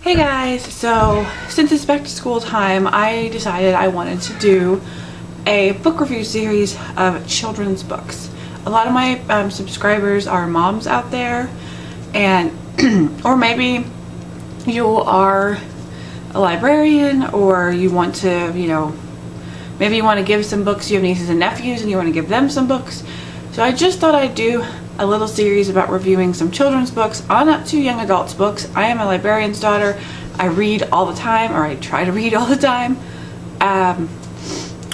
Hey guys, so since it's back to school time, I decided I wanted to do a book review series of children's books. A lot of my subscribers are moms out there, and or maybe you are a librarian, or you want to, maybe you want to give some books. You have nieces and nephews and you want to give them some books. So I just thought I'd do a little series about reviewing some children's books on up to young adults books. I am a librarian's daughter. I read all the time, or I try to read all the time. I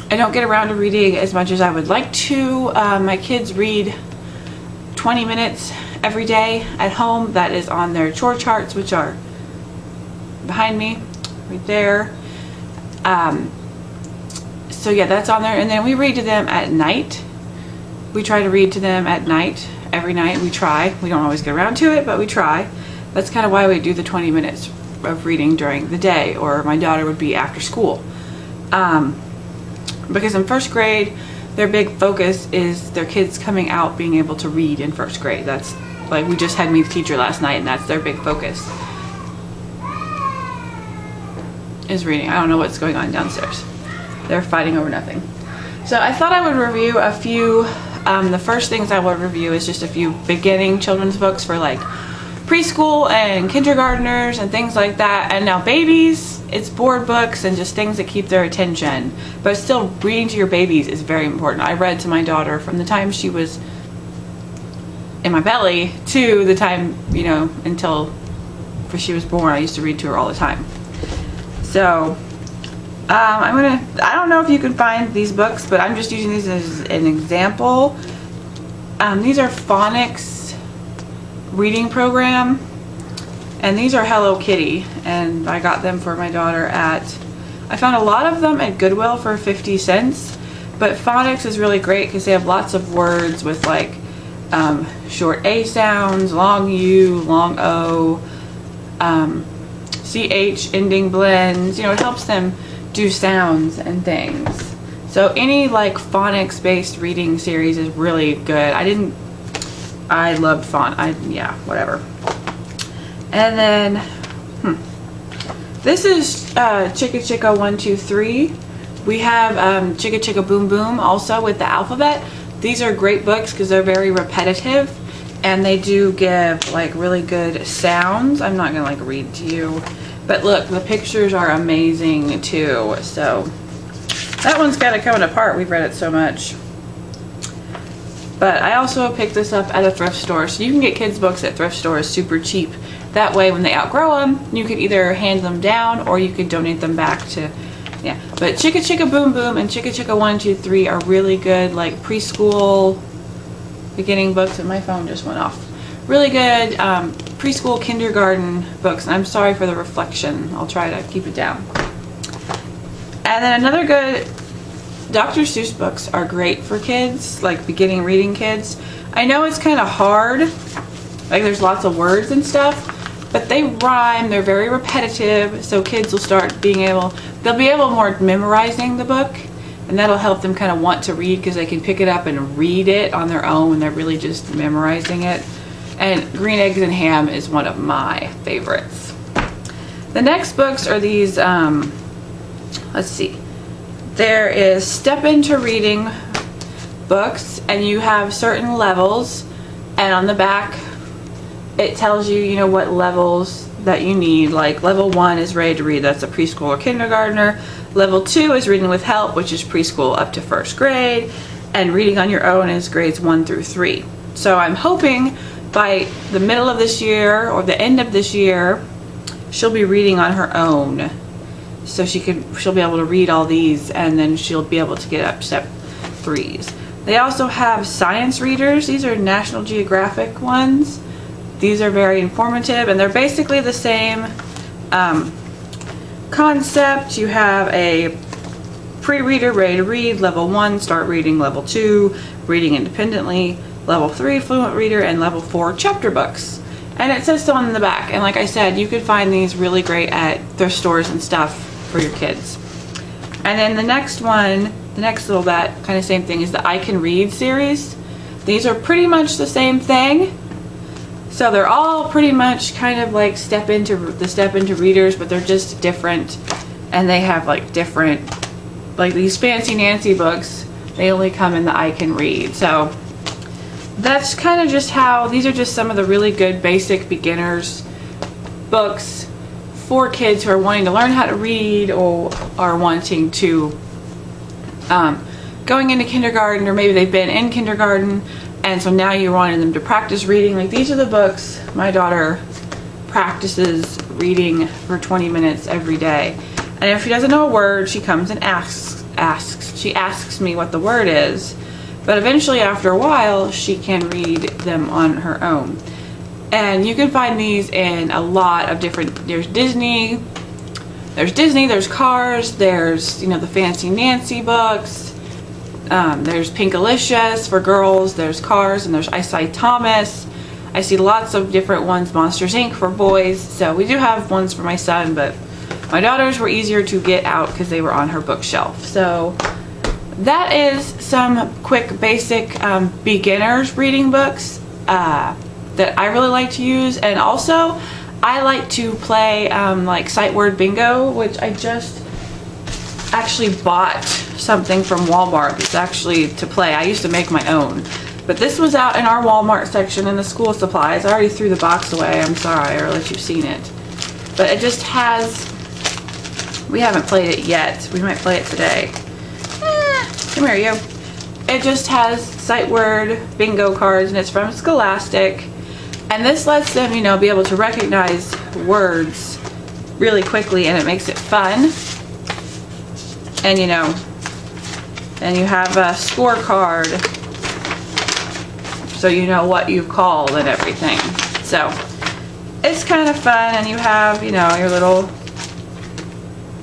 don't get around to reading as much as I would like to. My kids read 20 minutes every day at home. That is on their chore charts, which are behind me, right there. So yeah, that's on there. And then we read to them at night. We try to read to them at night. Every night we try. We don't always get around to it, but we try. That's kind of why we do the 20 minutes of reading during the day, or my daughter would be after school. Because in first grade, their big focus is their kids coming out being able to read in first grade. That's like, we just had Meet the Teacher last night, and that's their big focus, is reading. I don't know what's going on downstairs. They're fighting over nothing. So I thought I would review a few. The first things I will review is just a few beginning children's books for like preschool and kindergartners and things like that. And now babies, it's board books and just things that keep their attention. But still, reading to your babies is very important. I read to my daughter from the time she was in my belly to the time, until she was born. I used to read to her all the time. So I don't know if you can find these books, but I'm just using these as an example. These are phonics reading program, and these are Hello Kitty, and I got them for my daughter I found a lot of them at Goodwill for 50 cents, but phonics is really great because they have lots of words with like short A sounds, long U, long O, CH ending blends. It helps them do sounds and things. So any like phonics based reading series is really good. I loved yeah, whatever. And then this is Chicka Chicka 1 2 3. We have Chicka Chicka Boom Boom also with the alphabet. These are great books because they're very repetitive, and they do give like really good sounds. I'm not gonna like read to you, but look, the pictures are amazing too. So that one's got it coming apart. We've read it so much. But I also picked this up at a thrift store. So you can get kids books at thrift stores super cheap. That way when they outgrow them, you can either hand them down or you can donate them back to, yeah. But Chicka Chicka Boom Boom and Chicka Chicka 1 2 3 are really good, like preschool beginning books, and my phone just went off. Really good preschool, kindergarten books. And I'm sorry for the reflection. I'll try to keep it down. And then another good, Dr. Seuss books are great for kids, like beginning reading kids. I know it's kind of hard, like there's lots of words and stuff, but they rhyme, they're very repetitive, so kids will start they'll be able more memorizing the book, and that'll help them kind of want to read because they can pick it up and read it on their own when they're really just memorizing it. And Green Eggs and Ham is one of my favorites. The next books are these, let's see. There is Step Into Reading books, and you have certain levels, and on the back it tells you, what levels that you need. Like level 1 is ready to read, that's a preschool or kindergartner. Level 2 is reading with help, which is preschool up to first grade, and reading on your own is grades 1 through 3. So I'm hoping by the middle of this year or the end of this year, she'll be reading on her own. So she'll be able to read all these, and then she'll be able to get up step 3s. They also have science readers. These are National Geographic ones. These are very informative, and they're basically the same concept. You have a pre-reader ready to read, level 1, start reading, level 2, reading independently, level 3, fluent reader, and level 4, chapter books. And it says so on the back. And like I said, you could find these really great at thrift stores and stuff for your kids. And then the next one, the next little that kind of same thing, is the I Can Read series. These are pretty much the same thing, So they're all pretty much kind of like step into readers, but they're just different, and they have like different, like these Fancy Nancy books, they only come in the I Can Read. So that's kind of just how, these are just some of the really good basic beginners books for kids who are wanting to learn how to read, or are wanting to going into kindergarten, or maybe they've been in kindergarten and so now you're wanting them to practice reading. Like, these are the books my daughter practices reading for 20 minutes every day. And if she doesn't know a word, she comes and she asks me what the word is. But eventually, after a while, she can read them on her own. And you can find these in a lot of different, there's Disney, there's Cars, there's, you know, the Fancy Nancy books, there's Pinkalicious for girls, there's Cars, and there's I See Thomas. I see lots of different ones, Monsters Inc. for boys. So we do have ones for my son, but my daughters were easier to get out because they were on her bookshelf. So that is some quick basic beginners reading books that I really like to use. And also I like to play like sight word bingo, which I just actually bought something from Walmart. It's actually to play. I used to make my own, but this was out in our Walmart section in the school supplies. I already threw the box away. I'm sorry, or let you've seen it. But it just has, we haven't played it yet. We might play it today. Come here, you. It just has sight word bingo cards, and it's from Scholastic. And this lets them, you know, be able to recognize words really quickly, and it makes it fun. And, you know, then you have a scorecard, so you know what you've called and everything. So it's kind of fun, and you have, you know, your little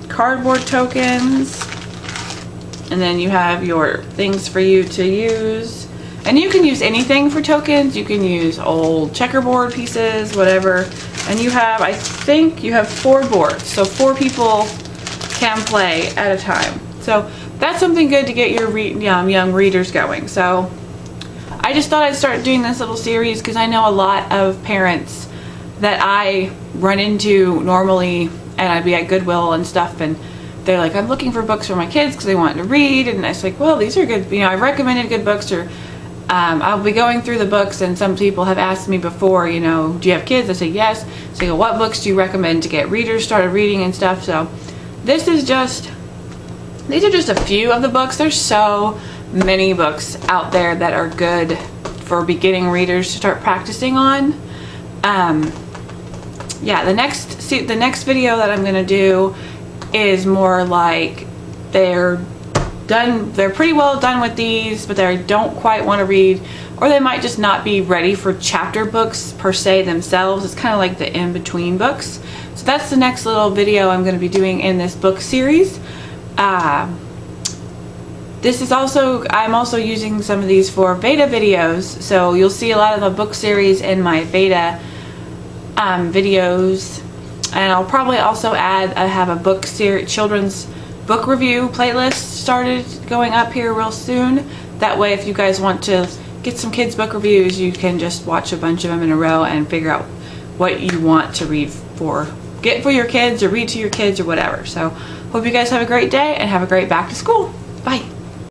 cardboard tokens, and then you have your things for you to use. And you can use anything for tokens. You can use old checkerboard pieces, whatever. And you have, I think you have 4 boards, so 4 people can play at a time. So that's something good to get your young readers going. So I just thought I'd start doing this little series because I know a lot of parents that I run into normally, and I'd be at Goodwill and stuff, and they're like, I'm looking for books for my kids because they want to read. And I was like, well, these are good, you know, I've recommended good books, or I'll be going through the books, and some people have asked me before, you know, do you have kids? I say yes. So I go, what books do you recommend to get readers started reading and stuff? So this is just, these are just a few of the books. There's so many books out there that are good for beginning readers to start practicing on. Yeah, the next video that I'm gonna do is more like they're pretty well done with these, but they don't quite want to read, or they might just not be ready for chapter books per se themselves. It's kind of like the in-between books. So that's the next little video I'm going to be doing in this book series. This is also, I'm also using some of these for VEDA videos, so you'll see a lot of the book series in my VEDA videos. And I'll probably also add, I have a book series, children's book review playlist started going up here real soon. That way, if you guys want to get some kids book reviews, you can just watch a bunch of them in a row and figure out what you want to read get for your kids, or read to your kids, or whatever. So hope you guys have a great day and have a great back to school. Bye.